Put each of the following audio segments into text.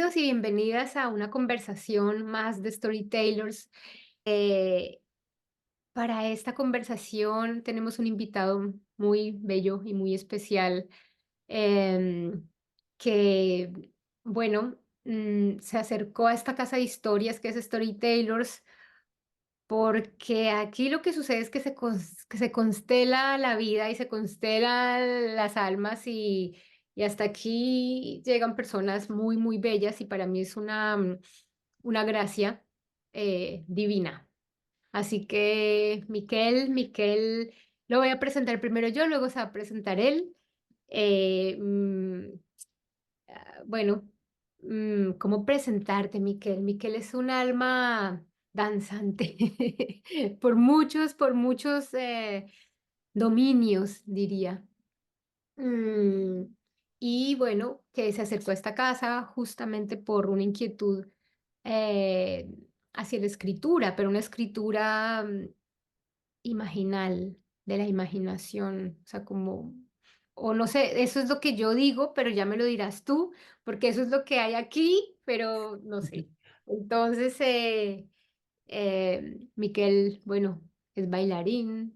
Bienvenidos y bienvenidas a una conversación más de Storytellers. Eh, para esta conversación tenemos un invitado muy bello y muy especial em, que, bueno, se acercó a esta casa de historias que es Storytellers porque aquí lo que sucede es que que se constela la vida y se constelan las almas y hasta aquí llegan personas muy, muy bellas y para mí es una gracia divina. Así que, Miquel, lo voy a presentar primero yo, luego se va a presentar él. Eh, mm, bueno, ¿cómo presentarte, Miquel? Miquel es un alma danzante por muchos dominios, diría. Mm, y bueno, que se acercó a esta casa justamente por una inquietud eh, hacia la escritura, pero una escritura imaginal, de la imaginación, o sea, como, o no sé, eso es lo que yo digo, pero ya me lo dirás tú, porque eso es lo que hay aquí, pero no sé. Entonces, Miquel, bueno, es bailarín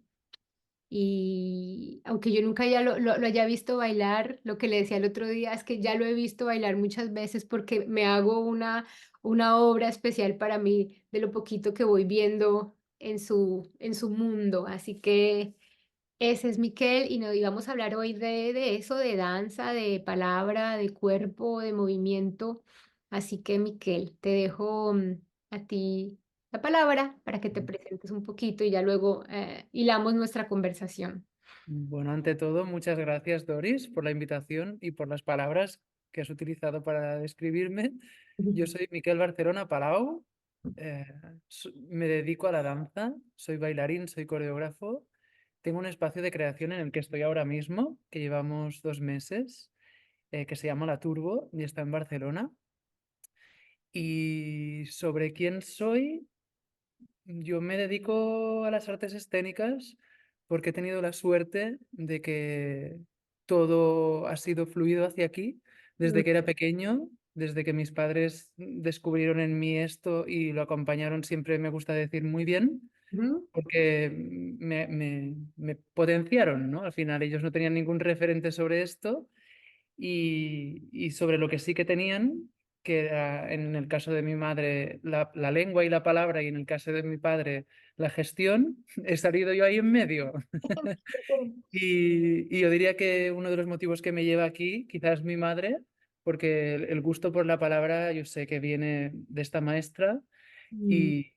y aunque yo nunca ya lo haya visto bailar, lo que le decía el otro día es que ya lo he visto bailar muchas veces porque me hago una obra especial para mí de lo poquito que voy viendo en su mundo. Así que ese es Miquel y nos íbamos a hablar hoy de eso, de danza, de palabra, de cuerpo, de movimiento. Así que Miquel, te dejo a ti la palabra para que te presentes un poquito y ya luego hilamos nuestra conversación. Bueno, ante todo, muchas gracias, Doris, por la invitación y por las palabras que has utilizado para describirme. Yo soy Miquel Barcelona Palau, eh, me dedico a la danza, soy bailarín, soy coreógrafo, tengo un espacio de creación en el que estoy ahora mismo, que llevamos 2 meses, que se llama La Turbo y está en Barcelona. Y sobre quién soy, yo me dedico a las artes escénicas porque he tenido la suerte de que todo ha sido fluido hacia aquí desde que era pequeño, desde que mis padres descubrieron en mí esto y lo acompañaron, siempre me gusta decir muy bien, Ujú, porque me potenciaron, ¿no? Al final ellos no tenían ningún referente sobre esto y sobre lo que sí que tenían, que era en el caso de mi madre la lengua y la palabra y en el caso de mi padre la gestión, he salido yo ahí en medio. Y yo diría que uno de los motivos que me lleva aquí quizás es mi madre, porque el gusto por la palabra yo sé que viene de esta maestra mm, y,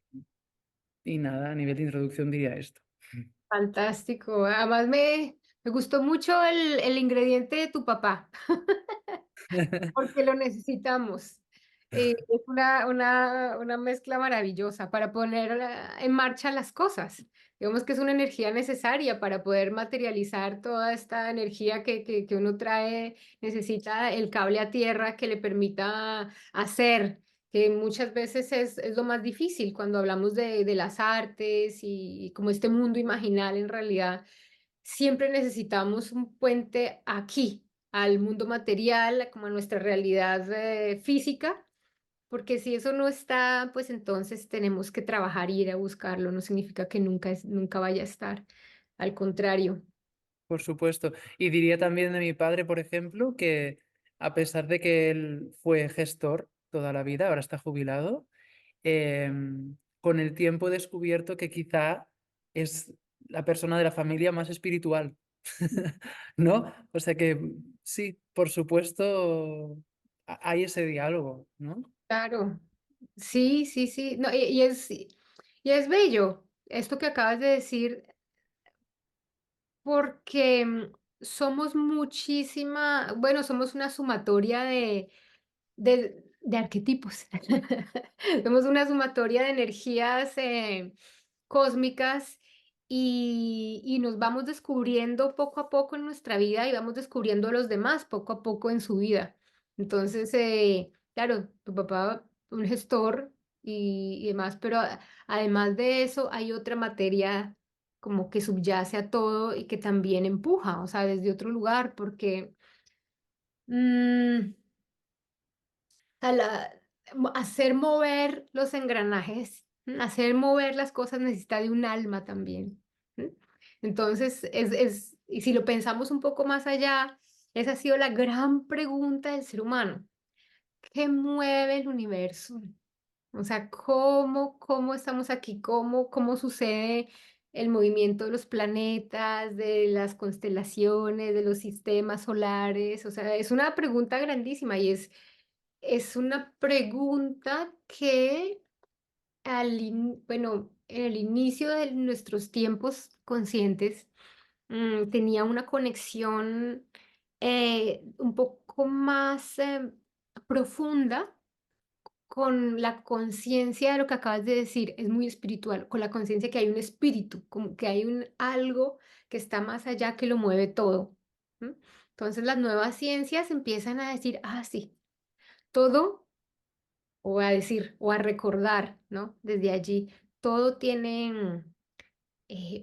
y nada, a nivel de introducción diría esto. fantástico. Además me gustó mucho el ingrediente de tu papá, porque lo necesitamos. Es una mezcla maravillosa para poner en marcha las cosas. Digamos que es una energía necesaria para poder materializar toda esta energía que uno trae. Necesita el cable a tierra que le permita hacer, que muchas veces es lo más difícil cuando hablamos de las artes y como este mundo imaginal en realidad. Siempre necesitamos un puente aquí al mundo material, como a nuestra realidad física, porque si eso no está, pues entonces tenemos que trabajar y ir a buscarlo. No significa que nunca vaya a estar. Al contrario. Por supuesto. Y diría también de mi padre, por ejemplo, que a pesar de que él fue gestor toda la vida, ahora está jubilado, eh, con el tiempo he descubierto que quizá es la persona de la familia más espiritual, ¿no? O sea que sí, por supuesto, hay ese diálogo, ¿no? Claro. Sí, sí, sí. No, y es bello esto que acabas de decir, porque somos muchísima, bueno, somos una sumatoria de arquetipos. Somos una sumatoria de energías cósmicas y nos vamos descubriendo poco a poco en nuestra vida y vamos descubriendo a los demás poco a poco en su vida. Entonces, claro, tu papá, un gestor y demás, pero además de eso hay otra materia como que subyace a todo y que también empuja, o sea, desde otro lugar, porque... mm, A la hacer mover los engranajes, hacer mover las cosas necesita de un alma también, ¿m? Entonces, y si lo pensamos un poco más allá, esa ha sido la gran pregunta del ser humano, ¿qué mueve el universo? O sea, ¿cómo estamos aquí? ¿Cómo sucede el movimiento de los planetas, de las constelaciones, de los sistemas solares? O sea, es una pregunta grandísima y es una pregunta que bueno, en el inicio de nuestros tiempos conscientes, tenía una conexión, un poco más, profunda con la conciencia de lo que acabas de decir, es muy espiritual, con la conciencia que hay un espíritu, como que hay un algo que está más allá que lo mueve todo, ¿m? Entonces, las nuevas ciencias empiezan a decir: "Ah, sí, todo", o a decir, o a recordar, ¿no? Desde allí, todo tiene,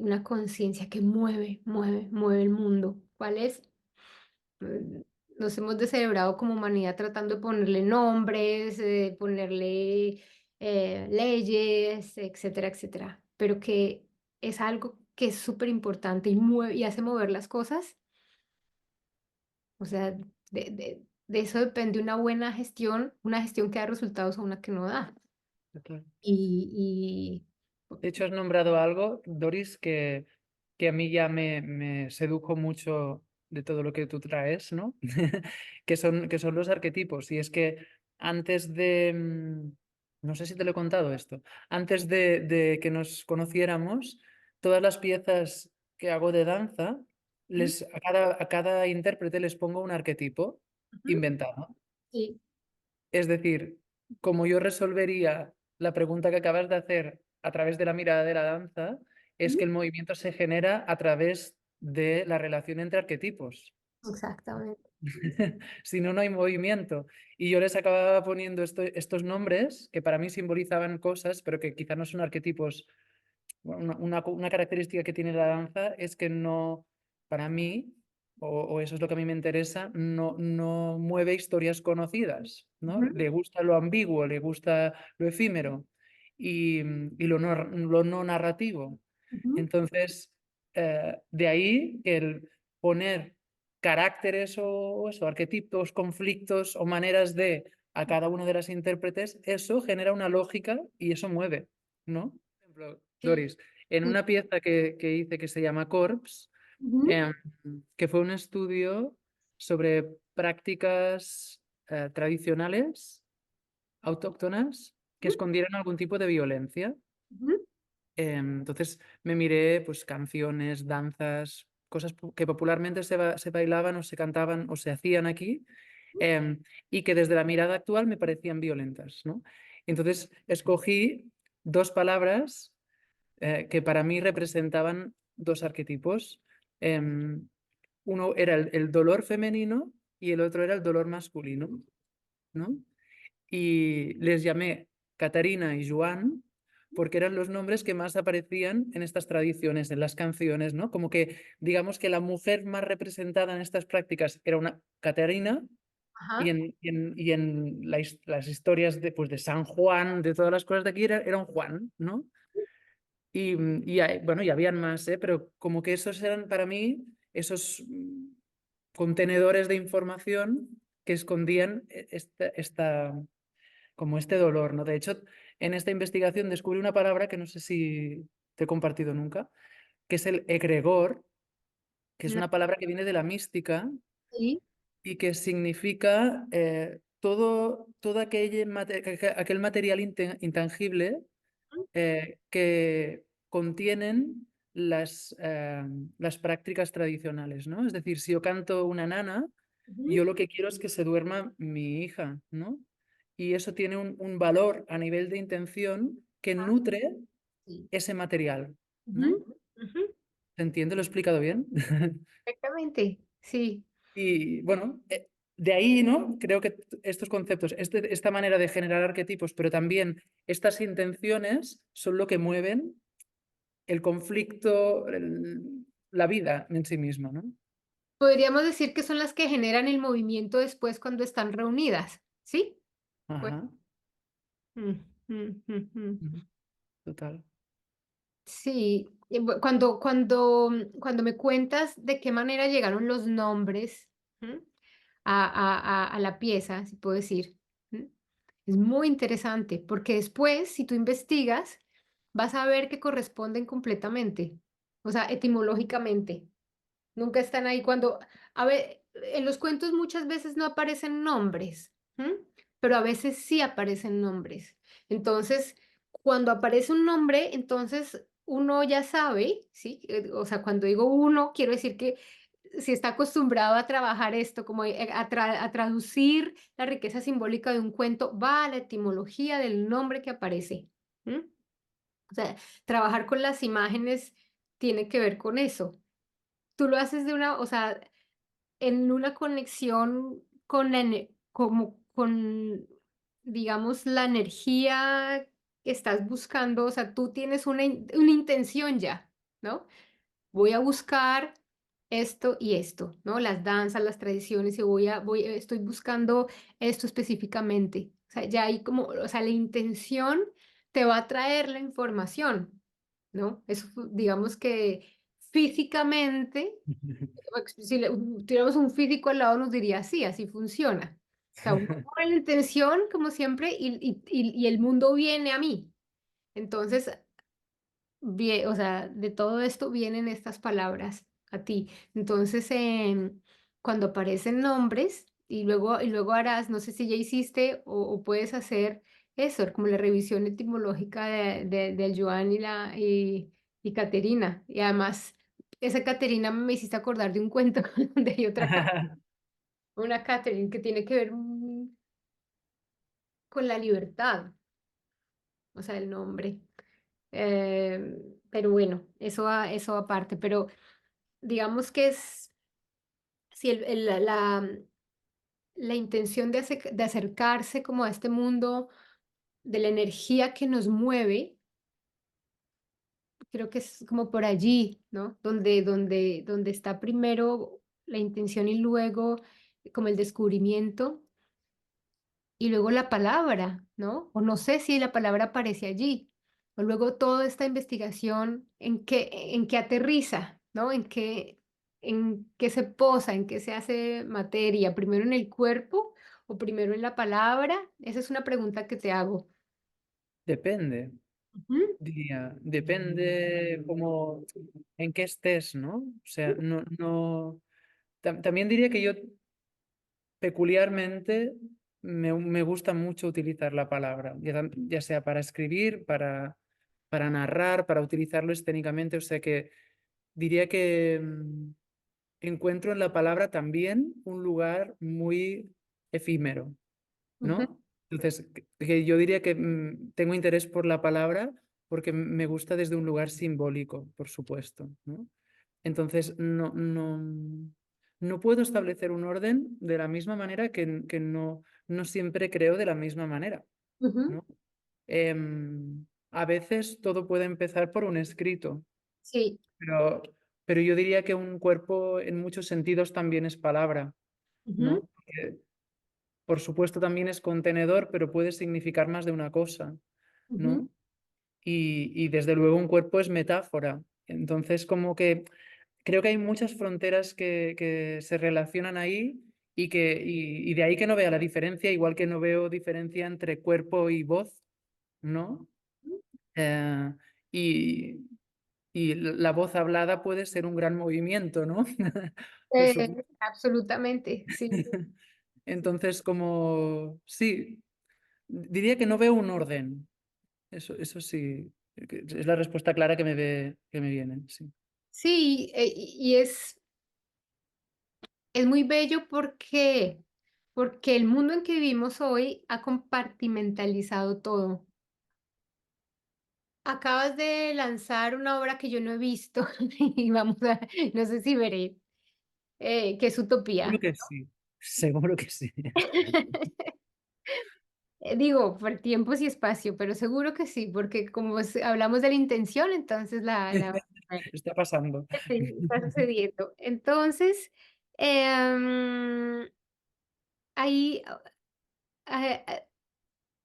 una conciencia que mueve el mundo. ¿Cuál es? Mm, Nos hemos descerebrado como humanidad tratando de ponerle nombres, ponerle leyes, etcétera, etcétera, pero que es algo que es súper importante y mueve y hace mover las cosas. O sea, de eso depende una gestión que da resultados o una que no da. Y, De hecho, has nombrado algo, Doris, que a mí ya me sedujo mucho de todo lo que tú traes, ¿no? Que son los arquetipos. Y es que antes de, no sé si te lo he contado esto, antes de que nos conociéramos, todas las piezas que hago de danza, ujú, a cada intérprete les pongo un arquetipo ujú, inventado. sí, Es decir, como yo resolvería la pregunta que acabas de hacer a través de la mirada de la danza, es que ujú, el movimiento se genera a través de la relación entre arquetipos. exactamente. Si no, no hay movimiento. Y yo les acababa poniendo estos nombres que para mí simbolizaban cosas, pero que quizá no son arquetipos. Una característica que tiene la danza es que no, para mí, o eso es lo que a mí me interesa, no mueve historias conocidas, ¿no? Ujú, Le gusta lo ambiguo, le gusta lo efímero y lo no narrativo. ujú, Entonces, de ahí que el poner caracteres o eso, arquetipos, conflictos o maneras de a cada una de las intérpretes, eso genera una lógica y eso mueve, ¿no? Por ejemplo, sí, Doris, en sí, una pieza que hice que se llama Corps, ujú, em, que fue un estudio sobre prácticas tradicionales, autóctonas, que ujú, escondieran algún tipo de violencia. ujú, Entonces me miré pues canciones, danzas, cosas que popularmente se bailaban o se cantaban o se hacían aquí, y que desde la mirada actual me parecían violentas, ¿no? Entonces escogí dos palabras que para mí representaban dos arquetipos. Em, Uno era el dolor femenino y el otro era el dolor masculino, ¿no? Y les llamé Catarina y Joan porque eran los nombres que más aparecían en estas tradiciones, en las canciones, ¿no? Como que digamos que la mujer más representada en estas prácticas era una Catarina y ajá, en las historias de, pues, de San Juan, de todas las cosas de aquí, era un Juan, ¿no? Bueno, y habían más, ¿eh? Pero como que esos eran para mí esos contenedores de información que escondían como este dolor, ¿no? De hecho, en esta investigación descubrí una palabra que no sé si te he compartido nunca, que es el egregor, que es no, una palabra que viene de la mística sí, y que significa todo aquel material intangible ujú, que contienen las prácticas tradicionales, ¿no? Es decir, si yo canto una nana, ujú, yo lo que quiero es que se duerma mi hija, ¿no? Y eso tiene un valor a nivel de intención que ah, nutre sí, ese material, ujú, ¿no? ujú, ¿Se entiende? ¿Lo he explicado bien? perfectamente, sí. Y bueno, de ahí, ¿no? Creo que estos conceptos, esta manera de generar arquetipos, pero también estas intenciones son lo que mueven el conflicto, la vida en sí misma, ¿no? Podríamos decir que son las que generan el movimiento después cuando están reunidas, ¿sí? Pues, Ajá. mm, mm. Ujú. Total. Sí, cuando me cuentas de qué manera llegaron los nombres, ¿m? A la pieza, si puedo decir, ¿m? Es muy interesante, porque después, si tú investigas, vas a ver que corresponden completamente, o sea, etimológicamente. Nunca están ahí cuando, a ver, en los cuentos muchas veces no aparecen nombres, ¿m? Pero a veces sí aparecen nombres. Entonces, cuando aparece un nombre, entonces uno ya sabe, ¿sí? O sea, cuando digo uno, quiero decir que si está acostumbrado a trabajar esto, como a traducir la riqueza simbólica de un cuento, va a la etimología del nombre que aparece. ¿M? O sea, trabajar con las imágenes tiene que ver con eso. Tú lo haces de una, o sea, en una conexión con la como con, digamos, la energía que estás buscando, o sea, tú tienes una intención ya, ¿no? Voy a buscar esto y esto, ¿no? Las danzas, las tradiciones, y estoy buscando esto específicamente. O sea, ya hay como, o sea, la intención te va a traer la información, ¿no? Eso, digamos que físicamente si tuviéramos un físico al lado nos diría, sí, así funciona. O sea, uno pone la intención, como siempre, y el mundo viene a mí. Entonces, o sea, de todo esto vienen estas palabras a ti. Entonces, cuando aparecen nombres, y luego harás, no sé si ya hiciste o puedes hacer eso, como la revisión etimológica del Joan y Caterina. Y además, esa Caterina me hiciste acordar de un cuento donde hay otra, una Catherine que tiene que ver con la libertad, o sea, el nombre. Pero bueno, eso aparte, pero digamos que es, si la intención de acercarse como a este mundo de la energía que nos mueve, creo que es como por allí, ¿no? Donde está primero la intención y luego como el descubrimiento y luego la palabra, ¿no? O no sé si la palabra aparece allí. O luego toda esta investigación en qué aterriza, ¿no? En qué se posa, en qué se hace materia, primero en el cuerpo o primero en la palabra. Esa es una pregunta que te hago. Depende, Ujú, diría. Depende como en qué estés, ¿no? O sea, también diría que yo peculiarmente me gusta mucho utilizar la palabra, ya sea para escribir, para narrar, para utilizarlo escénicamente. O sea que diría que encuentro en la palabra también un lugar muy efímero, ujú, ¿no? Entonces, que yo diría que tengo interés por la palabra porque me gusta desde un lugar simbólico, por supuesto, ¿no? Entonces, no puedo establecer un orden de la misma manera que no siempre creo de la misma manera, ujú. ¿no? A veces todo puede empezar por un escrito, Sí. pero, pero yo diría que un cuerpo en muchos sentidos también es palabra, Ujú, ¿no? Por supuesto también es contenedor, pero puede significar más de una cosa, ujú, ¿no? Y desde luego un cuerpo es metáfora. Entonces, como que creo que hay muchas fronteras que se relacionan ahí y de ahí que no vea la diferencia, igual que no veo diferencia entre cuerpo y voz, ¿no? Eh, y, y la voz hablada puede ser un gran movimiento, ¿no? Por supuesto. absolutamente, sí. Sí. Entonces, como, sí, diría que no veo un orden. Eso sí, es la respuesta clara que me viene, sí. Sí, y es muy bello porque el mundo en que vivimos hoy ha compartimentalizado todo. Acabas de lanzar una obra que yo no he visto y no sé si veré, que es Seguro Utopía. que sí, seguro que sí. Digo, por tiempos y espacio, pero seguro que sí, porque como hablamos de la intención, entonces Está pasando. sí, está sucediendo. Entonces, em, ahí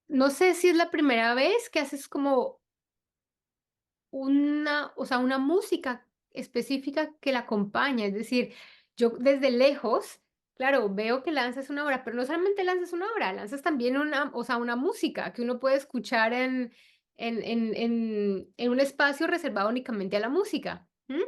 no sé si es la primera vez que haces como o sea, una música específica que la acompaña, es decir, yo desde lejos, claro, veo que lanzas una obra, pero no solamente lanzas una obra, lanzas también una, o sea, una música que uno puede escuchar en un espacio reservado únicamente a la música. ¿M?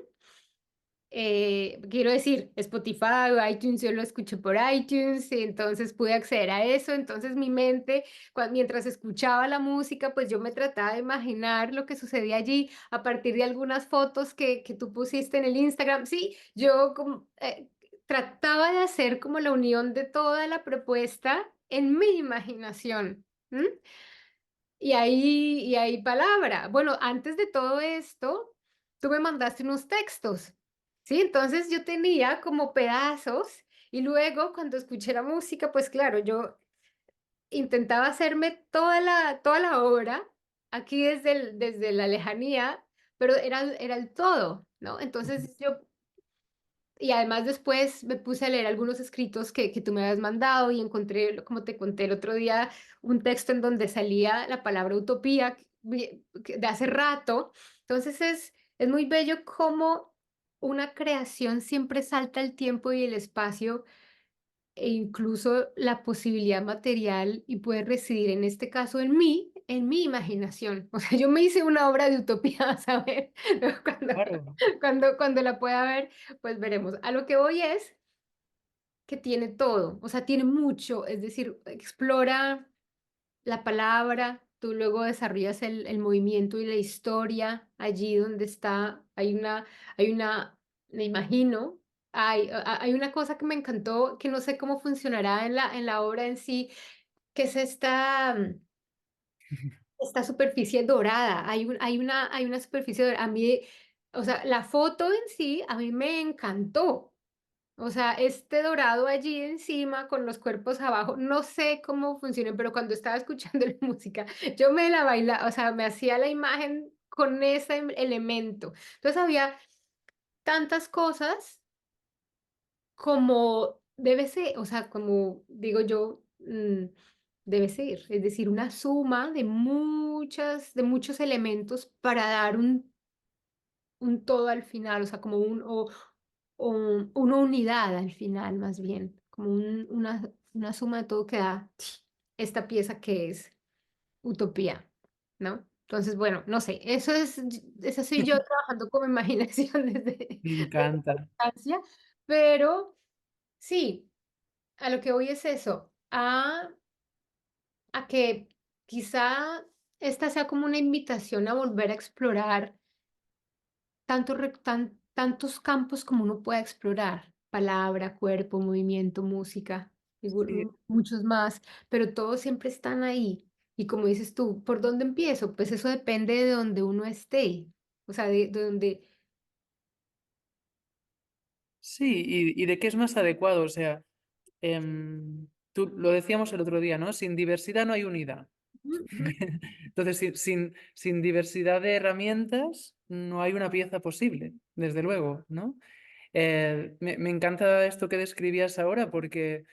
Quiero decir, Spotify o iTunes, yo lo escuché por iTunes, y entonces pude acceder a eso. Entonces mi mente, mientras escuchaba la música, pues yo me trataba de imaginar lo que sucedía allí a partir de algunas fotos que tú pusiste en el Instagram. Sí, yo como, trataba de hacer como la unión de toda la propuesta en mi imaginación. ¿M? Y hay palabra. Bueno, antes de todo esto, tú me mandaste unos textos, ¿sí? Entonces yo tenía como pedazos y luego cuando escuché la música, pues claro, yo intentaba hacerme toda la obra aquí desde la lejanía, pero era el todo, ¿no? Ujú. Entonces yo y además después me puse a leer algunos escritos que tú me habías mandado y encontré, como te conté el otro día, un texto en donde salía la palabra utopía de hace rato. Entonces es muy bello cómo una creación siempre salta el tiempo y el espacio e incluso la posibilidad material y puede residir en este caso en mi imaginación. O sea, yo me hice una obra de utopía, vas a ver, cuando, Claro, cuando la pueda ver, pues veremos. A lo que voy es que tiene todo, o sea, tiene mucho, es decir, explora la palabra, tú luego desarrollas el movimiento y la historia allí donde está, hay una, me imagino, hay una cosa que me encantó, que no sé cómo funcionará en la obra en sí, que es esta superficie dorada, hay una superficie dorada, a mí, o sea, la foto en sí, a mí me encantó. O sea, este dorado allí encima con los cuerpos abajo, no sé cómo funcionen, pero cuando estaba escuchando la música, yo me la baila, o sea, me hacía la imagen con ese elemento. Entonces había tantas cosas como debe ser, o sea, como digo yo, debe ser, es decir, una suma de muchos elementos para dar un todo al final, o sea, como una unidad al final, más bien, como una suma de todo que da esta pieza que es utopía, ¿no? Entonces, bueno, no sé, eso soy yo trabajando con mi imaginación me desde la encanta. infancia, pero sí, a lo que voy es eso, a que quizá esta sea como una invitación a volver a explorar tantos campos como uno pueda explorar, palabra, cuerpo, movimiento, música, Sí, muchos más, pero todos siempre están ahí. Y como dices tú, ¿por dónde empiezo? Pues eso depende de donde uno esté, o sea, de donde... sí, y de qué es más adecuado, o sea, tú lo decíamos el otro día, ¿no? Sin diversidad no hay unidad. Ujú, ujú, Entonces, sin diversidad de herramientas, no hay una pieza posible, desde luego, ¿no? Me encanta esto que describías ahora porque,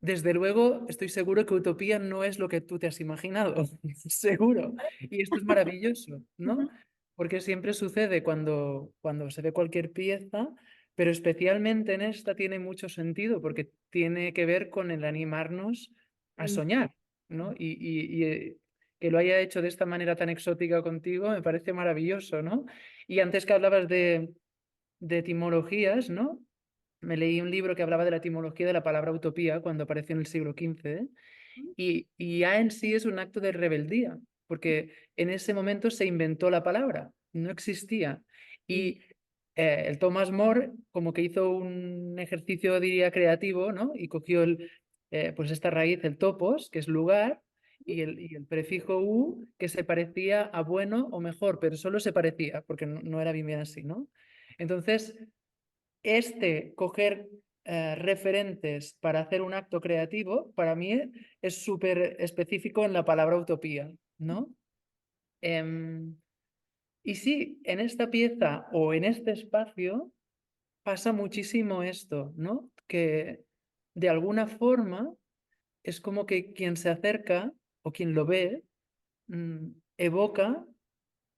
desde luego, estoy seguro que utopía no es lo que tú te has imaginado, seguro. Y esto es maravilloso, ¿no? ujú, Porque siempre sucede cuando se ve cualquier pieza, pero especialmente en esta tiene mucho sentido porque tiene que ver con el animarnos a mm, soñar, ¿no? Que lo haya hecho de esta manera tan exótica contigo me parece maravilloso, ¿no? Y antes que hablabas de etimologías, ¿no? Me leí un libro que hablaba de la etimología de la palabra utopía cuando apareció en el siglo XV, y ya en sí es un acto de rebeldía, porque en ese momento se inventó la palabra, no existía. mm, Y el Thomas More como que hizo un ejercicio, diría, creativo, ¿no? Y cogió pues esta raíz, el topos, que es lugar, y el prefijo u, que se parecía a bueno o mejor, pero solo se parecía, porque no era bien así, ¿no? Entonces, coger referentes para hacer un acto creativo, para mí es súper específico en la palabra utopía, ¿no? Em, y sí, en esta pieza o en este espacio pasa muchísimo esto, ¿no? Que de alguna forma es como que quien se acerca o quien lo ve evoca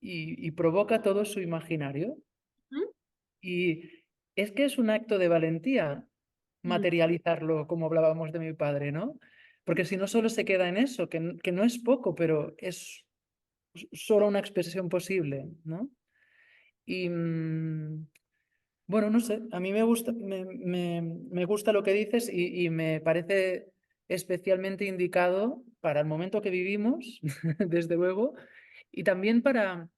y provoca todo su imaginario. Ujú. Y es que es un acto de valentía Mm, materializarlo, como hablábamos de mi padre, ¿no? Porque si no solo se queda en eso, que no es poco, pero es solo una expresión posible, ¿no? Y bueno, no sé, a mí me gusta, me gusta lo que dices y me parece especialmente indicado para el momento que vivimos, desde luego, y también para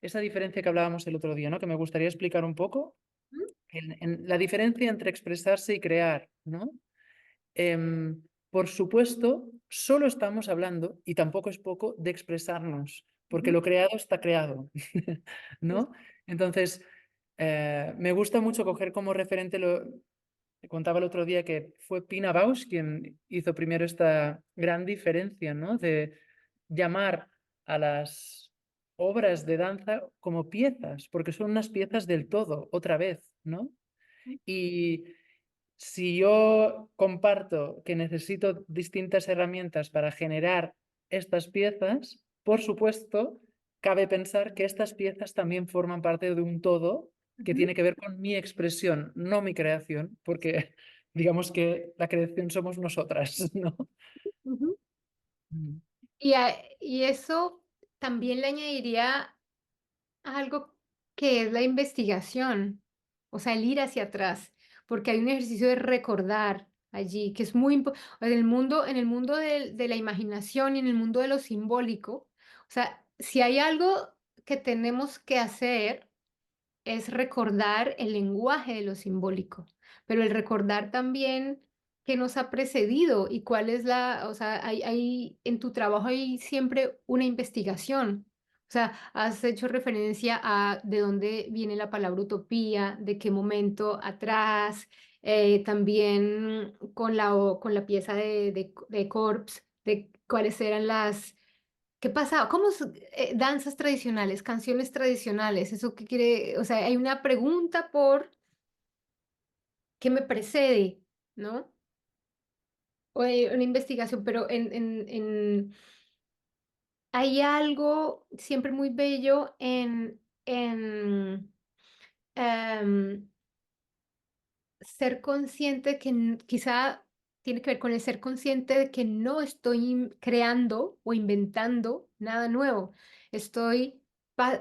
esa diferencia que hablábamos el otro día, ¿no? Que me gustaría explicar un poco, ujú, en la diferencia entre expresarse y crear, ¿no? Por supuesto, solo estamos hablando, y tampoco es poco, de expresarnos, porque ujú, lo creado está creado, sí, ¿no? Entonces, me gusta mucho coger como referente lo que contaba el otro día, que fue Pina Bausch quien hizo primero esta gran diferencia, ¿no? De llamar a las obras de danza como piezas, porque son unas piezas del todo, otra vez, ¿no? ujú, Y si yo comparto que necesito distintas herramientas para generar estas piezas, por supuesto, cabe pensar que estas piezas también forman parte de un todo que ujú, tiene que ver con mi expresión, no mi creación, porque digamos que la creación somos nosotras, ¿no? ujú. Mm. Y eso también le añadiría algo que es la investigación, o sea, el ir hacia atrás, porque hay un ejercicio de recordar allí, que es muy importante en el mundo de la imaginación y en el mundo de lo simbólico. O sea, si hay algo que tenemos que hacer es recordar el lenguaje de lo simbólico, pero el recordar también qué nos ha precedido y cuál es o sea, en tu trabajo hay siempre una investigación. O sea, has hecho referencia a de dónde viene la palabra utopía, de qué momento atrás, también con la pieza de Corpse, de cuáles eran ¿qué pasaba? Danzas tradicionales, canciones tradicionales? ¿Eso qué quiere? O sea, hay una pregunta por qué me precede, ¿no? O hay una investigación, pero hay algo siempre muy bello en em, ser consciente que quizá tiene que ver con el ser consciente de que no estoy creando o inventando nada nuevo. Estoy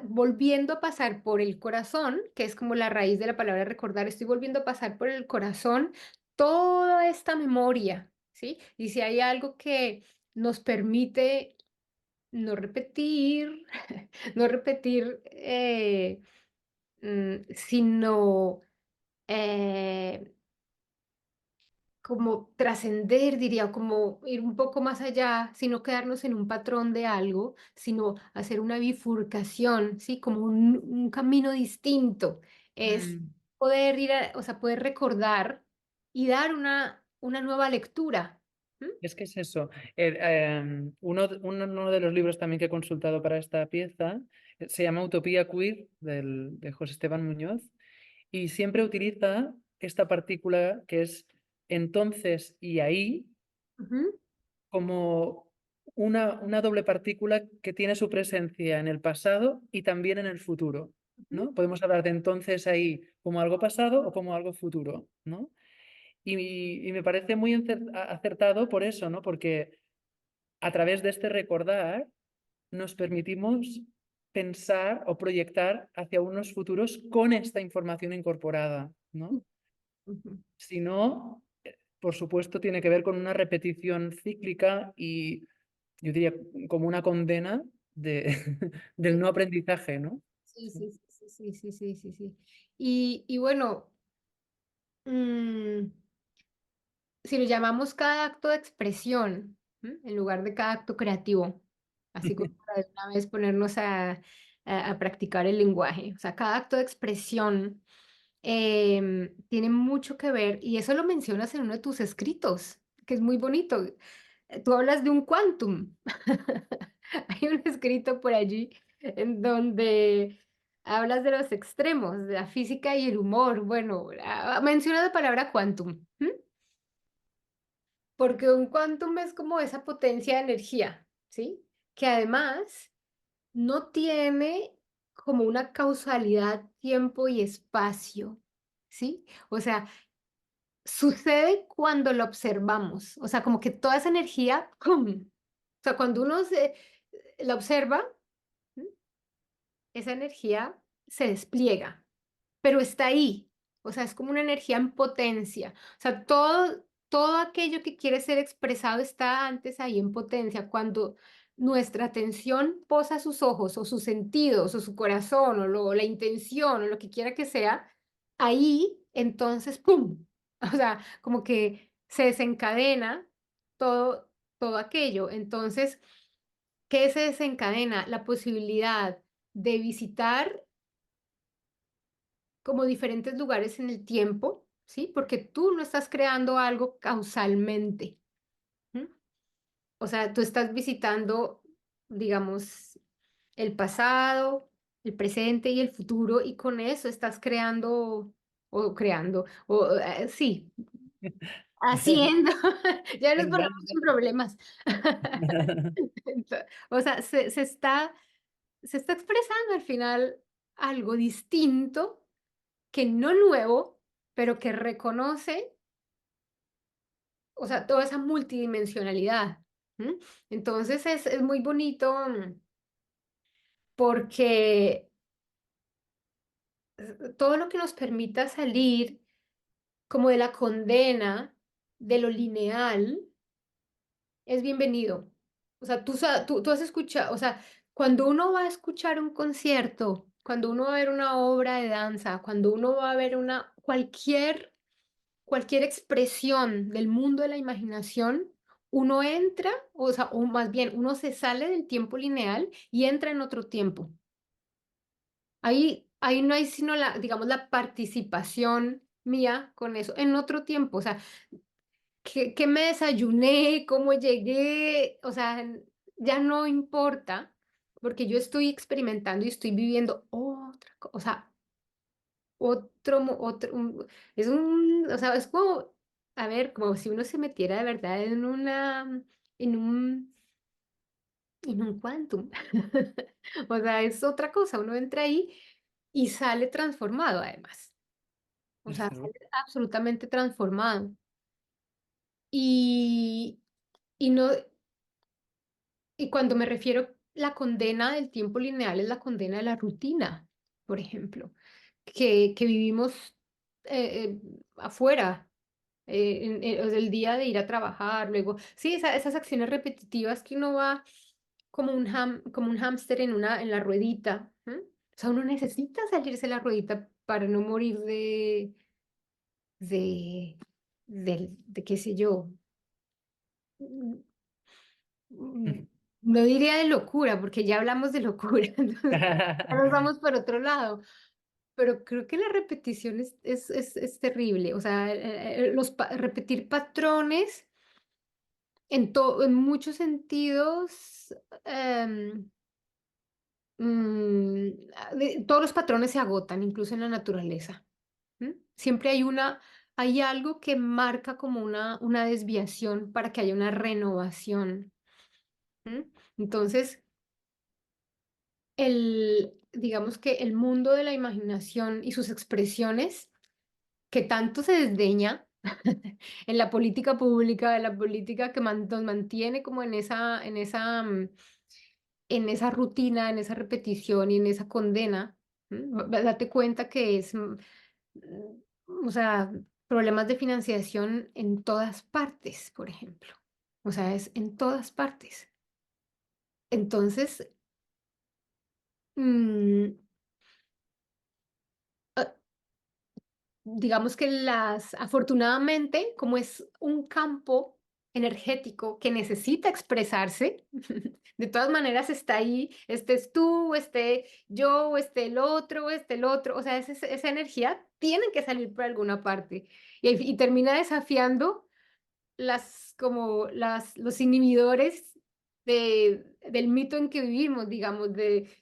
volviendo a pasar por el corazón, que es como la raíz de la palabra recordar, estoy volviendo a pasar por el corazón toda esta memoria, ¿sí? Y si hay algo que nos permite no repetir, no repetir, sino... eh, como trascender, diría, como ir un poco más allá, sino quedarnos en un patrón de algo, sino hacer una bifurcación, ¿sí? Como un camino distinto. Es Mm. poder o sea, poder recordar y dar una nueva lectura. ¿M? Es que es eso. Uno de los libros también que he consultado para esta pieza se llama Utopía Queer, de José Esteban Muñoz, y siempre utiliza esta partícula que es entonces y ahí Ujú, como una doble partícula que tiene su presencia en el pasado y también en el futuro, ujú, ¿no? Podemos hablar de entonces ahí como algo pasado o como algo futuro, ¿no? Y me parece muy acertado por eso, ¿no? Porque a través de este recordar nos permitimos pensar o proyectar hacia unos futuros con esta información incorporada, ¿no? ujú. Si no, por supuesto, tiene que ver con una repetición cíclica y yo diría como una condena del Sí, no aprendizaje, ¿no? sí, sí, sí, sí, sí, sí, sí, sí. Y bueno, mm, si lo llamamos cada acto de expresión, ¿m? En lugar de cada acto creativo, así como para de una vez ponernos a practicar el lenguaje. O sea, cada acto de expresión tiene mucho que ver, y eso lo mencionas en uno de tus escritos, que es muy bonito. Tú hablas de un quantum. Hay un escrito por allí en donde hablas de los extremos, de la física y el humor. Bueno, menciona la palabra quantum. Porque un quantum es como esa potencia de energía, ¿sí? Que además no tiene como una causalidad, tiempo y espacio, ¿sí? O sea, sucede cuando lo observamos, o sea, como que toda esa energía, ¡pum! O sea, cuando uno la observa, ¿m? Esa energía se despliega, pero está ahí. O sea, es como una energía en potencia. O sea, todo aquello que quiere ser expresado está antes ahí en potencia. Cuando nuestra atención posa sus ojos o sus sentidos o su corazón o la intención o lo que quiera que sea, ahí entonces, ¡pum! O sea, como que se desencadena todo, todo aquello. Entonces, ¿qué se desencadena? La posibilidad de visitar como diferentes lugares en el tiempo, ¿sí? Porque tú no estás creando algo causalmente. ¿M? O sea, tú estás visitando, digamos, el pasado, el presente y el futuro, y con eso estás sí, haciendo, ya nos ponemos Creando. en problemas. O sea, se está expresando al final algo distinto, que no nuevo, pero que reconoce, o sea, toda esa multidimensionalidad. ¿M? Entonces es muy bonito porque todo lo que nos permita salir como de la condena, de lo lineal, es bienvenido. O sea, tú has escuchado, o sea, cuando uno va a escuchar un concierto, cuando uno va a ver una obra de danza, cuando uno va a ver cualquier expresión del mundo de la imaginación, uno entra, o sea, o más bien, uno se sale del tiempo lineal y entra en otro tiempo. Ahí no hay sino digamos, la participación mía con eso, en otro tiempo. O sea, ¿qué me desayuné? ¿Cómo llegué? O sea, ya no importa, porque yo estoy experimentando y estoy viviendo otra cosa, o sea, o sea, es como, a ver, como si uno se metiera de verdad en un, en un quantum. O sea, es otra cosa, uno entra ahí y sale transformado además. O sea, Eso sale absolutamente transformado. Y, y no, y cuando me refiero la condena del tiempo lineal es la condena de la rutina, por ejemplo, que vivimos afuera o sea, el día de ir a trabajar, luego, sí, esas acciones repetitivas que uno va como un hámster en la ruedita. ¿M? O sea, uno necesita salirse de la ruedita para no morir de, de qué sé yo, mm, mm, no diría de locura, porque ya hablamos de locura, entonces ya nos vamos por otro lado. Pero creo que la repetición es terrible, o sea, repetir patrones en muchos sentidos, todos los patrones se agotan, incluso en la naturaleza. ¿M? Siempre hay algo que marca como una desviación para que haya una renovación. ¿M? Entonces, digamos que el mundo de la imaginación y sus expresiones, que tanto se desdeña en la política pública, en la política que nos mantiene como en esa rutina, en esa repetición y en esa condena. Date cuenta que o sea, problemas de financiación en todas partes, por ejemplo. O sea, es en todas partes. Entonces, mm, ah, digamos que afortunadamente, como es un campo energético que necesita expresarse, de todas maneras está ahí, estés tú, esté yo, esté el otro, o sea, esa energía tiene que salir por alguna parte y termina desafiando los inhibidores del mito en que vivimos, digamos,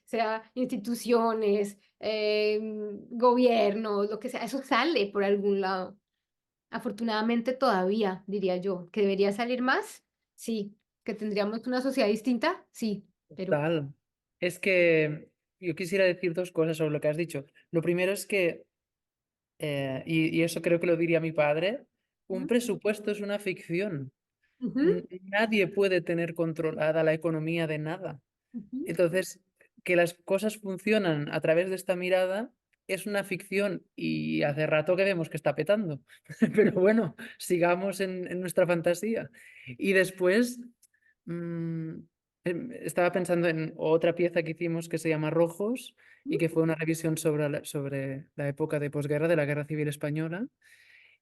sea instituciones, gobiernos, lo que sea, eso sale por algún lado. Afortunadamente todavía, diría yo, que debería salir más, sí. ¿Que tendríamos una sociedad distinta? Sí, pero Tal. Es que yo quisiera decir dos cosas sobre lo que has dicho. Lo primero es que, y eso creo que lo diría mi padre, un ujú, presupuesto es una ficción. ujú, Nadie puede tener controlada la economía de nada. ujú, Entonces, que las cosas funcionan a través de esta mirada es una ficción y hace rato que vemos que está petando. Pero bueno, sigamos en nuestra fantasía. Y después, mm, estaba pensando en otra pieza que hicimos que se llama Rojos y que fue una revisión sobre la época de posguerra, de la Guerra Civil Española.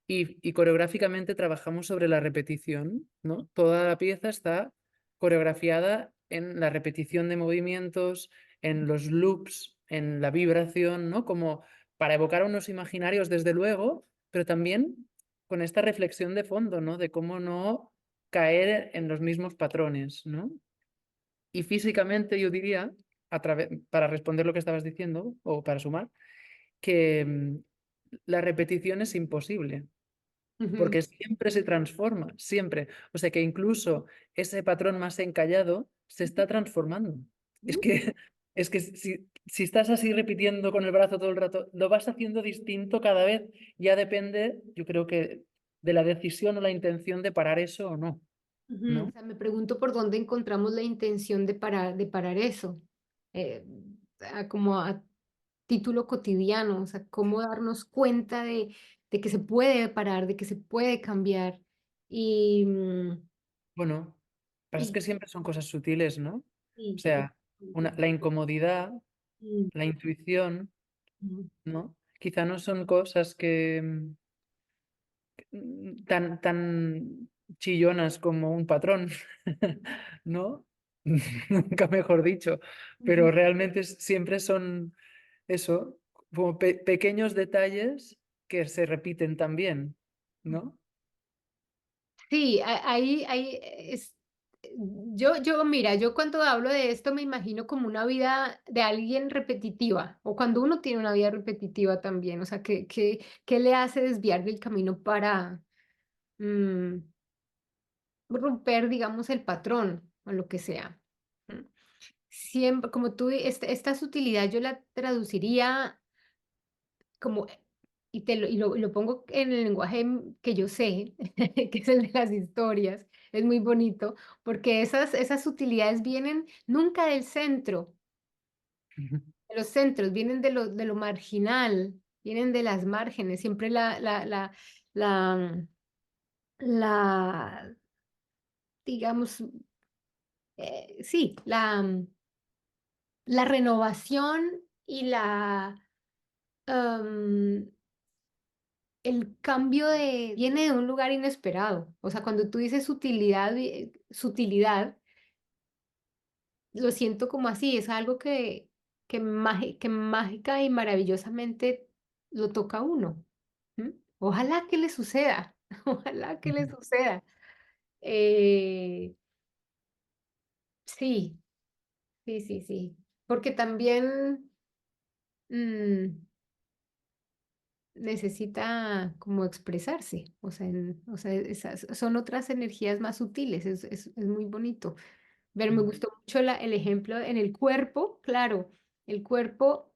Y coreográficamente trabajamos sobre la repetición, ¿no? Toda la pieza está coreografiada en la repetición de movimientos, en los loops, en la vibración, ¿no? Como para evocar unos imaginarios, desde luego, pero también con esta reflexión de fondo, ¿no? De cómo no caer en los mismos patrones, ¿no? Y físicamente yo diría, para responder lo que estabas diciendo, o para sumar, que la repetición es imposible ujú, porque siempre se transforma, siempre. O sea que incluso ese patrón más encallado se está transformando. Es ujú, que, es que si estás así repitiendo con el brazo todo el rato, lo vas haciendo distinto cada vez. Ya depende, yo creo que de la decisión o la intención de parar eso o no, ujú. O ¿no? sea, me pregunto por dónde encontramos la intención de parar eso, como a título cotidiano, o sea, cómo darnos cuenta de que se puede parar, de que se puede cambiar. Y, Bueno, pasa es y, que siempre son cosas sutiles, ¿no? O y sea, la incomodidad, mm, la intuición, mm, ¿no? Quizá no son cosas que, tan chillonas como un patrón, ¿no? Nunca mejor dicho, ujú. pero realmente siempre son eso, como pequeños detalles que se repiten también, ¿no? Sí, ahí es, mira, yo cuando hablo de esto me imagino como una vida de alguien repetitiva, o cuando uno tiene una vida repetitiva también, o sea, ¿qué le hace desviar del camino para mm, romper, digamos, el patrón o lo que sea? ¿Mm? Siempre, como tú, esta sutilidad yo la traduciría como, y lo pongo en el lenguaje que yo sé, que es el de las historias, es muy bonito, porque esas utilidades vienen nunca del centro, de los centros, vienen de lo marginal, vienen de las márgenes, siempre la, la, digamos, sí, la renovación y am, el cambio viene de un lugar inesperado. O sea, cuando tú dices sutilidad, sutilidad, lo siento como así, es algo que mágica y maravillosamente lo toca a uno. ¿M? Ojalá que le suceda, ojalá que le suceda. Eh, sí, sí. Porque también mm, necesita como expresarse, o sea, o sea, son otras energías más sutiles, es muy bonito. Pero me gustó mucho el ejemplo en el cuerpo, claro, el cuerpo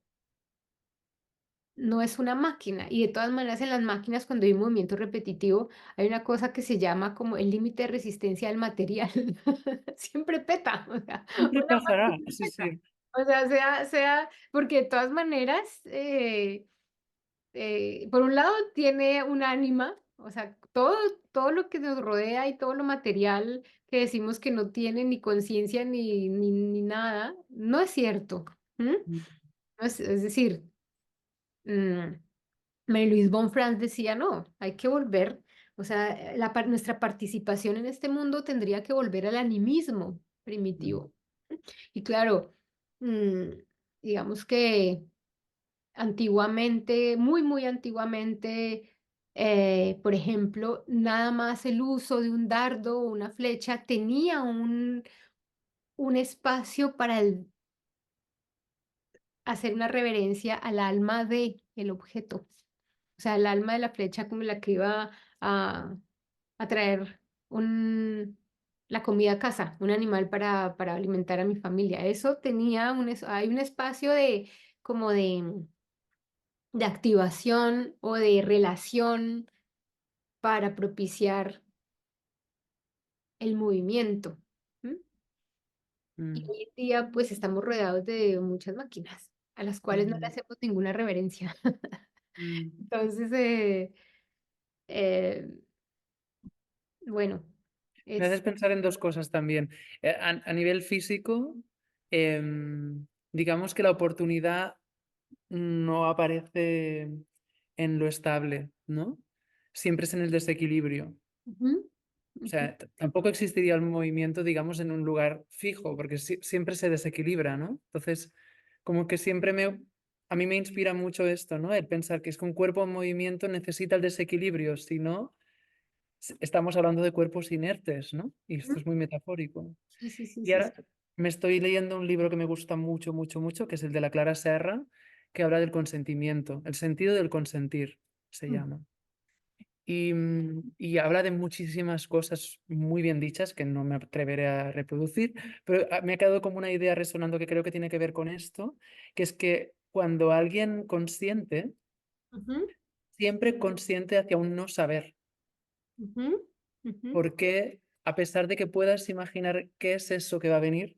no es una máquina y de todas maneras en las máquinas cuando hay un movimiento repetitivo hay una cosa que se llama como el límite de resistencia del material. Siempre peta, o sea, Siempre una pasará, máquina sí, peta. sí. O sea, porque de todas maneras, por un lado tiene un ánima, o sea, todo lo que nos rodea y todo lo material que decimos que no tiene ni conciencia ni nada, no es cierto. ¿M? Es decir, mm, Mary Louise Bonfrance decía, no, hay que volver, o sea, nuestra participación en este mundo tendría que volver al animismo primitivo. Y claro, mm, digamos que antiguamente, muy antiguamente, por ejemplo, nada más el uso de un dardo o una flecha tenía un espacio para hacer una reverencia al alma de el objeto. O sea, el alma de la flecha como la que iba a, a traer un, la comida a casa, un animal para alimentar a mi familia. Eso tenía hay un espacio de como de activación o de relación para propiciar el movimiento. ¿M? Y mm, hoy en día pues estamos rodeados de muchas máquinas a las cuales no le mm, hacemos ninguna reverencia. mm. Entonces, eh, bueno, Me haces es... pensar en dos cosas también. A nivel físico, digamos que la oportunidad no aparece en lo estable, ¿no? Siempre es en el desequilibrio. Ujú, O ujú, sea, tampoco existiría el movimiento, digamos, en un lugar fijo, porque siempre se desequilibra, ¿no? Entonces, como que a mí me inspira mucho esto, ¿no? El pensar que es que un cuerpo en movimiento necesita el desequilibrio, si no, estamos hablando de cuerpos inertes, ¿no? Y esto ujú. es muy metafórico. Sí, sí, sí, Y sí, sí. ahora me estoy leyendo un libro que me gusta mucho, mucho, mucho, que es el de la Clara Serra, que habla del consentimiento, el sentido del consentir, se Mm, llama. Y habla de muchísimas cosas muy bien dichas que no me atreveré a reproducir, pero me ha quedado como una idea resonando que creo que tiene que ver con esto, que es que cuando alguien consiente, ujú, siempre consiente hacia un no saber, ujú, ujú, porque a pesar de que puedas imaginar qué es eso que va a venir,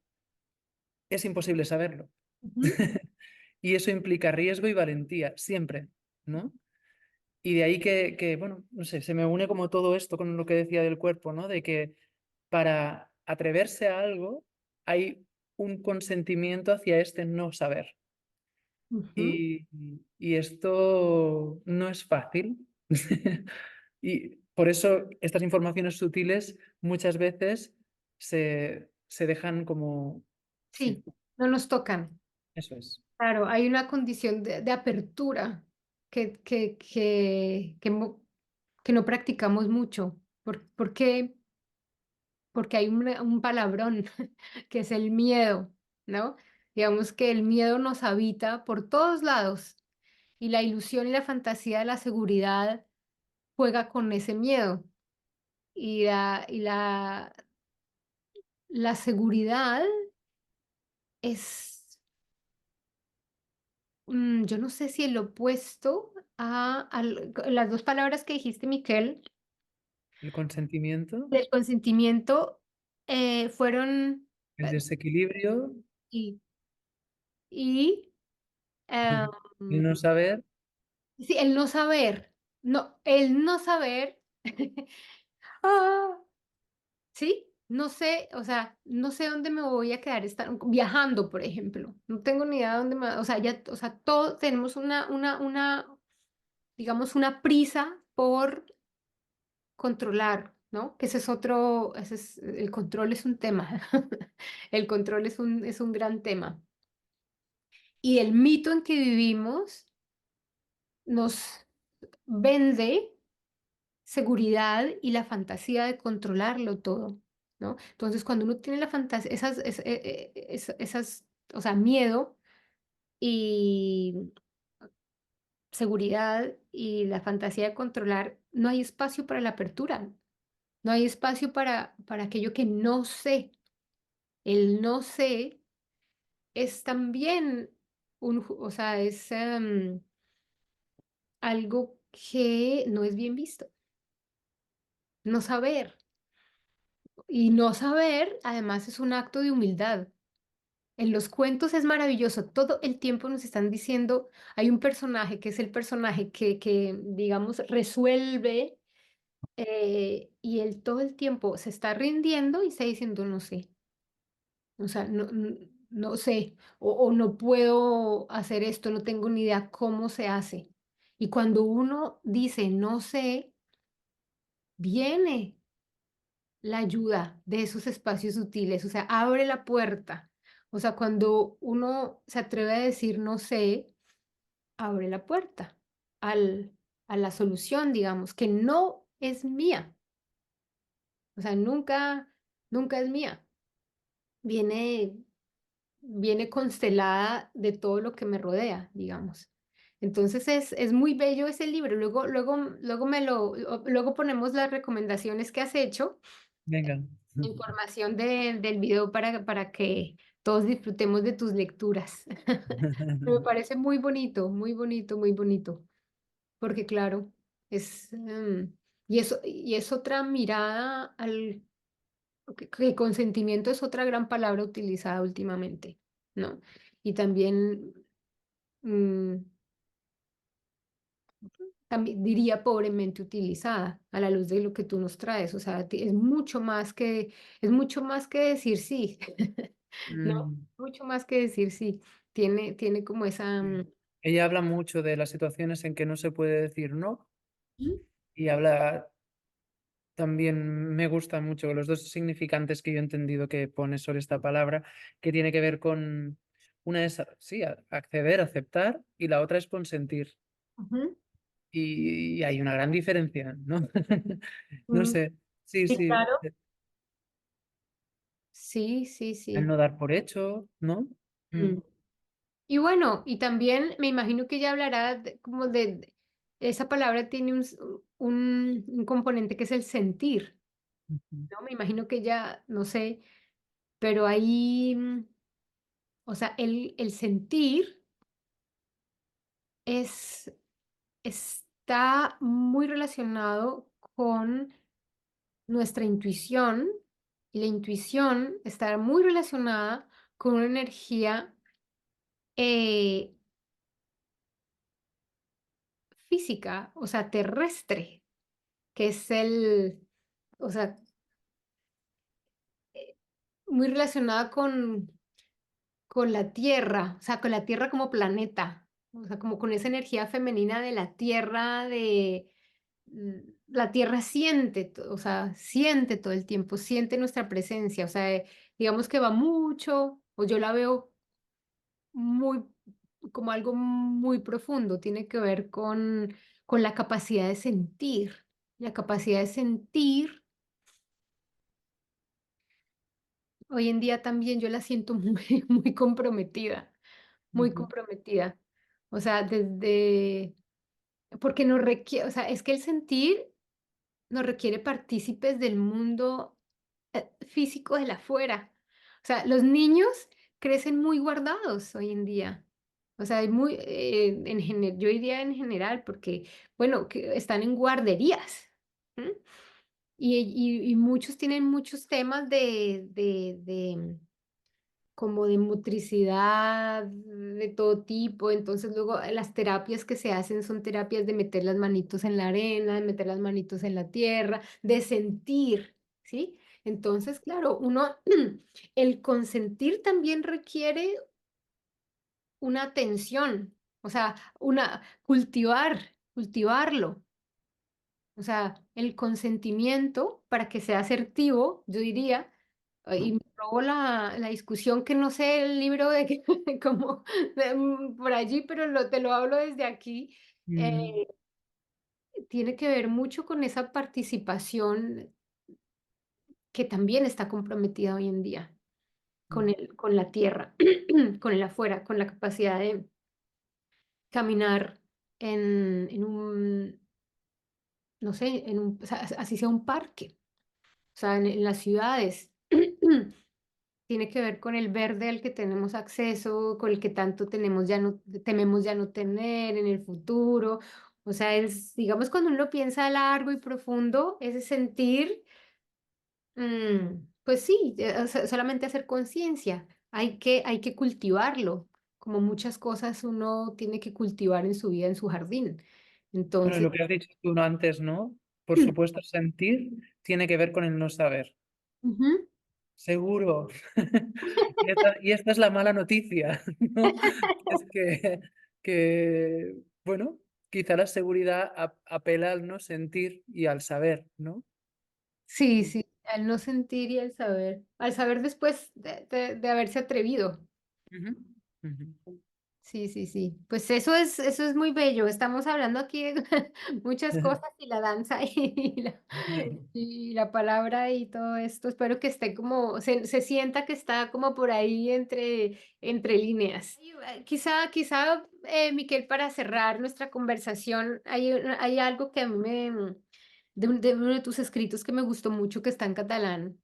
es imposible saberlo. ujú, Y eso implica riesgo y valentía, siempre, ¿no? Y de ahí bueno, no sé, se me une como todo esto con lo que decía del cuerpo, ¿no? De que para atreverse a algo hay un consentimiento hacia este no saber. ujú. Y, y esto no es fácil. Y por eso estas informaciones sutiles muchas veces se dejan como... Sí, Sí, no nos tocan. eso es. Claro, hay una condición de apertura que no practicamos mucho. ¿Por qué? Porque hay un palabrón que es el miedo, ¿no? Digamos que el miedo nos habita por todos lados y la ilusión y la fantasía de la seguridad juega con ese miedo. Y la seguridad es, yo no sé si el opuesto las dos palabras que dijiste, Miquel, El consentimiento, del consentimiento, fueron, el desequilibrio, y, y, em, el no saber, sí, el no saber, no, el no saber, ah, sí, no sé, o sea, no sé dónde me voy a quedar viajando, por ejemplo. No tengo ni idea de dónde o sea, o sea, todos tenemos digamos, una prisa por controlar, ¿no? Que el control es un tema. El control es un gran tema. Y el mito en que vivimos nos vende seguridad y la fantasía de controlarlo todo, ¿no? Entonces, cuando uno tiene la fantasía, o sea, miedo y seguridad y la fantasía de controlar, no hay espacio para la apertura, no hay espacio para aquello que no sé. El no sé es también o sea, es algo que no es bien visto, no saber. Y no saber, además, es un acto de humildad. En los cuentos es maravilloso, todo el tiempo nos están diciendo, hay un personaje que es el personaje que digamos, resuelve y él todo el tiempo se está rindiendo y está diciendo, no sé, o sea, no sé, o no puedo hacer esto, no tengo ni idea cómo se hace. Y cuando uno dice, no sé, viene la ayuda de esos espacios sutiles, o sea, abre la puerta. O sea, cuando uno se atreve a decir no sé, abre la puerta al, a la solución, digamos, que no es mía. O sea, nunca es mía. Viene, viene constelada de todo lo que me rodea, digamos. Entonces es muy bello ese libro. Luego ponemos las recomendaciones que has hecho Venga. información del video para que todos disfrutemos de tus lecturas. Me parece muy bonito, muy bonito, muy bonito, porque claro, es, y es otra mirada al que consentimiento es otra gran palabra utilizada últimamente, ¿no? Y también, mm, también diría pobremente utilizada a la luz de lo que tú nos traes, o sea, es mucho más que decir sí, ¿no? Mm, Mucho más que decir sí. Tiene como esa, sí. Ella habla mucho de las situaciones en que no se puede decir no ¿Mm? y habla también me gusta mucho los dos significantes que yo he entendido que pone sobre esta palabra, que tiene que ver con una es, sí, acceder, aceptar y la otra es consentir. Ujú. Y hay una gran diferencia, ¿no? No Mm, sé, sí, sí, sí, claro. Sí, sí, el sí. no dar por hecho, ¿no? Mm, Mm. Y bueno, y también me imagino que ella hablará como esa palabra tiene un componente que es el sentir, ujú, ¿no? Me imagino que ella, no sé, pero ahí, o sea, el sentir es, está muy relacionado con nuestra intuición y la intuición está muy relacionada con una energía eh, física, o sea, terrestre, que es o sea, eh, muy relacionada con la Tierra, o sea, con la Tierra como planeta, o sea, como con esa energía femenina de la Tierra, la Tierra siente, o sea, siente todo el tiempo, siente nuestra presencia, o sea, digamos que va mucho, o yo la veo muy, como algo muy profundo, tiene que ver con la capacidad de sentir, la capacidad de sentir. Hoy en día también yo la siento muy, muy comprometida, muy ujú. comprometida. O sea, porque nos requiere, o sea, es que el sentir nos requiere partícipes del mundo físico del afuera. O sea, los niños crecen muy guardados hoy en día. O sea, hay muy, yo diría en general, porque, bueno, que están en guarderías. ¿M? Y muchos tienen muchos temas como de motricidad de todo tipo. Entonces, luego las terapias que se hacen son terapias de meter las manitos en la arena, de meter las manitos en la tierra, de sentir, ¿sí? Entonces, claro, el consentir también requiere una atención, o sea, cultivarlo. O sea, el consentimiento para que sea asertivo, yo diría, y me robo la discusión que no sé el libro de que como por allí, pero te lo hablo desde aquí, Mm, eh, tiene que ver mucho con esa participación que también está comprometida hoy en día mm. con la tierra, con el afuera, con la capacidad de caminar en un, no sé, o sea, así sea un parque. O sea, en las ciudades tiene que ver con el verde al que tenemos acceso, con el que tanto tememos ya no tener en el futuro. O sea, digamos, cuando uno piensa largo y profundo, ese sentir, pues sí, solamente hacer conciencia. Hay que cultivarlo. Como muchas cosas uno tiene que cultivar en su vida, en su jardín. Bueno, Entonces, lo que has dicho tú antes, ¿no? Por supuesto, sentir tiene que ver con el no saber. ujú. Seguro. Y esta es la mala noticia, ¿no? Es que, bueno, quizá la seguridad apela al no sentir y al saber, ¿no? Sí, Mm. sí, al no sentir y al saber después de haberse atrevido. Ujú, ujú. Sí, sí, sí. Pues eso es muy bello. Estamos hablando aquí de muchas cosas y la danza y la palabra y todo esto. Espero que esté como, se sienta que está como por ahí entre líneas. Y, quizá, Miquel, para cerrar nuestra conversación, hay algo que a mí de uno de tus escritos que me gustó mucho, que está en catalán,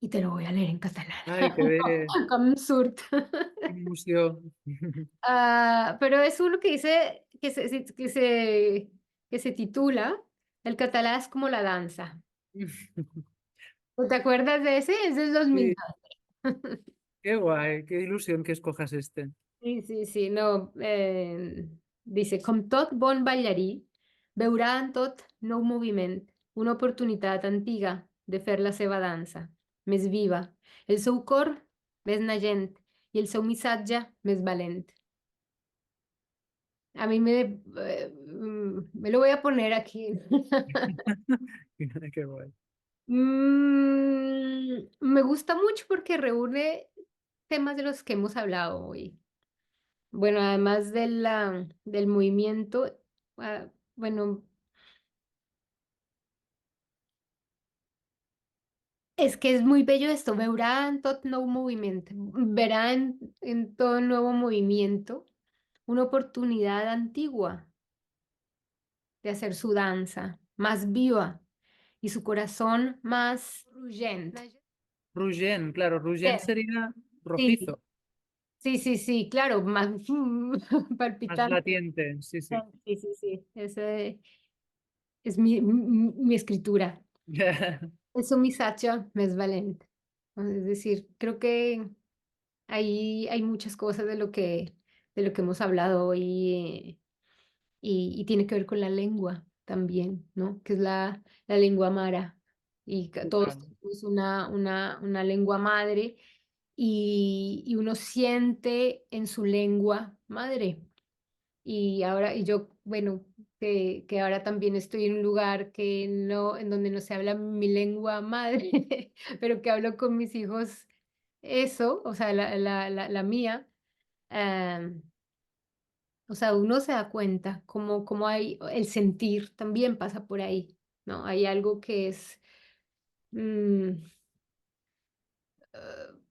y te lo voy a leer en catalán. Ai, que bé, Com surt. quina emoció. Pero es uno que dice que se titula El catalán es como la danza. ¿Te acuerdas de ese? Es del 2000. Sí, qué guay, qué ilusión que escojas este. Sí, sí, sí, no, dice, com tot bon ballarí, veurà en tot nou moviment una oportunitat antiga de fer la seva dansa, més viva, el seu cor més naixent i el seu missatge més valent. A mí me lo voy a poner aquí. Qué guay. Me gusta mucho porque reúne temas de los que hemos hablado hoy. Bueno, además del movimiento, bueno, es que es muy bello esto, verá en todo nuevo movimiento, verá en todo nuevo movimiento una oportunidad antigua de hacer su danza más viva y su corazón más rugente. Rugent, claro, rugent sería Sí, rojizo, sí, sí, sí, claro, más más palpitante. latiente, sí, sí. Sí, sí, sí, ese es mi escritura. Es un missatge més valent. Es decir, creo que ahí hay muchas cosas de lo que hemos hablado hoy y tiene que ver con la lengua también, ¿no? Que es la lengua mara. Y que todos Total. tenemos una lengua madre y uno siente en su lengua madre. Y ahora, y yo, bueno, que ahora también estoy en un lugar que no, en donde no se habla mi lengua madre, pero que hablo con mis hijos eso, o sea, la mía. em, o sea, uno se da cuenta cómo hay, el sentir también pasa por ahí, ¿no? Hay algo que es, mm, eh,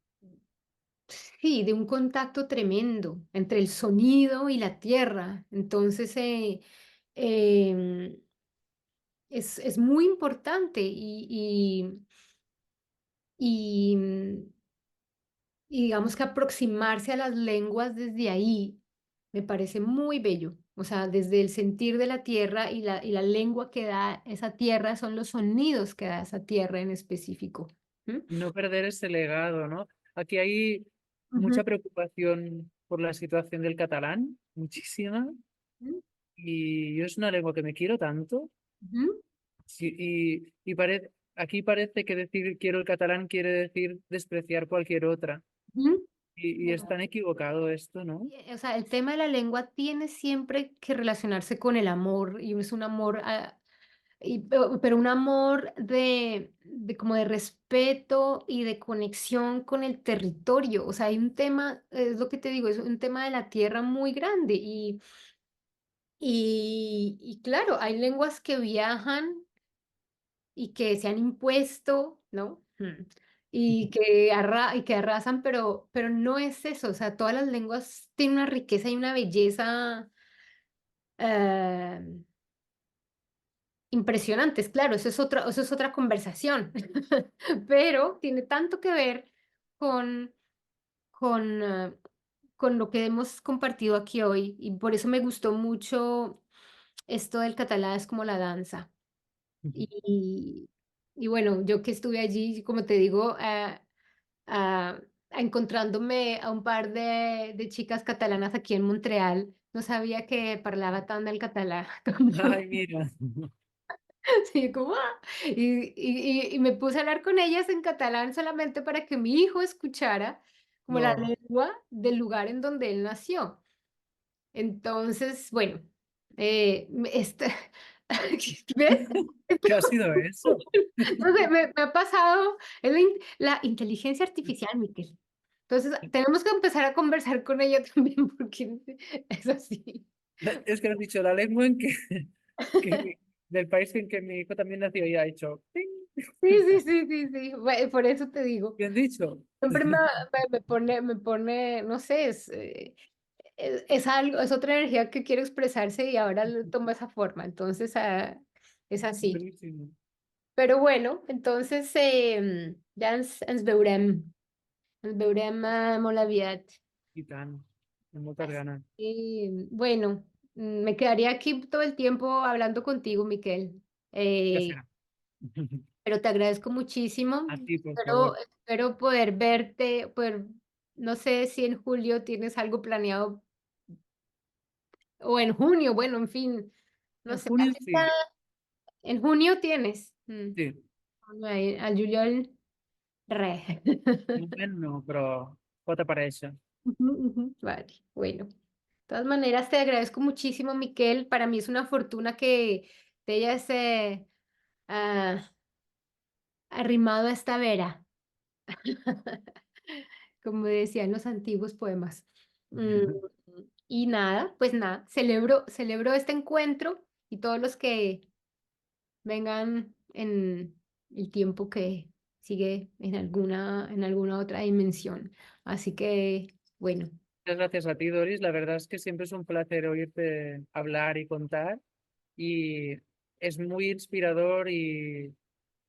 sí, de un contacto tremendo entre el sonido y la tierra. Entonces, em, es muy importante y, y digamos que aproximarse a las lenguas desde ahí me parece muy bello. O sea, desde el sentir de la tierra y la lengua que da esa tierra son los sonidos que da esa tierra en específico. ¿M? No perder ese legado, ¿no? Aquí hay Ujú, mucha preocupación por la situación del catalán, muchísima, ujú, y yo es una lengua que me quiero tanto, ujú, aquí parece que decir quiero el catalán quiere decir despreciar cualquier otra, ujú. y es tan equivocado esto, ¿no? O sea, el tema de la lengua tiene siempre que relacionarse con el amor y es un amor, pero un amor de como de respeto y de conexión con el territorio. O sea, hay un tema, es lo que te digo, es un tema de la tierra muy grande y claro, hay lenguas que viajan y que se han impuesto, ¿no? Y que arrasan, pero no es eso, o sea, todas las lenguas tienen una riqueza y una belleza eh, impresionantes, claro, eso es otra conversación, pero tiene tanto que ver con, con, con lo que hemos compartido aquí hoy y por eso me gustó mucho esto del catalán es como la danza. Y, y bueno, yo que estuve allí, como te digo, ah, encontrándome a un par de chicas catalanas aquí en Montreal, no sabía que parlava tan el catalán. Ay, mira. Sí, como, y me puse a hablar con ellas en catalán solamente para que mi hijo escuchara como la No, lengua del lugar en donde él nació. Entonces, bueno, ¿ves? ¿qué ha sido eso? Entonces, me ha pasado, es la inteligencia artificial, Miquel. Entonces, tenemos que empezar a conversar con ella también porque es así. Es que has dicho la lengua en que, del país en que mi hijo también nació y ha hecho. "Ping". Sí, sí, sí, sí, sí. Por eso te digo. Bien dicho. Siempre me pone, no sé, es algo, es otra energía que quiere expresarse y ahora lo toma esa forma. Entonces, es así. Buenísimo. Pero bueno, entonces ja ens veurem molt aviat. I tant. Amb moltes ganes. Y bueno, me quedaría aquí todo el tiempo hablando contigo, Miquel. Ja Eh, serà. pero te agradezco muchísimo. A ti, por Espero, favor. espero poder verte, no sé si en julio tienes algo planeado o en junio, bueno, en fin, no En sé. junio Aquí está, sí. en junio tienes. Sí. Al juliol, re. De moment no, però pot aparèixer. Ujú, ujú. Vale, bueno. De todas maneras, te agradezco muchísimo, Miquel. Para mí es una fortuna que te hayas ah, arrimado a esta vera, como decían los antiguos poemas. Mm, y nada, pues nada, celebro este encuentro y todos los que vengan en el tiempo que sigue en alguna otra dimensión. Así que, bueno. Muchas gracias a ti, Doris. La verdad es que siempre es un placer oírte hablar y contar. Y es muy inspirador y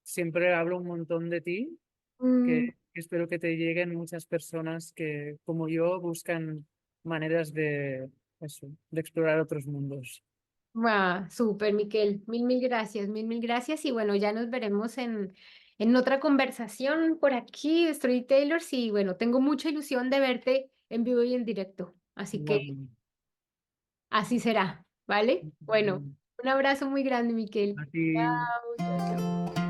siempre hablo un montón de ti, que Mm, espero que te lleguen muchas personas que, como yo, buscan maneras de, eso, de explorar otros mundos. súper, Miquel. Mil gracias. Y bueno, ya nos veremos en otra conversación por aquí de Storytellers. Y bueno, tengo mucha ilusión de verte en vivo y en directo. Así que Igualment. así será, ¿vale? Bueno, un abrazo muy grande, Miquel. A ti. Chao, chao, chao.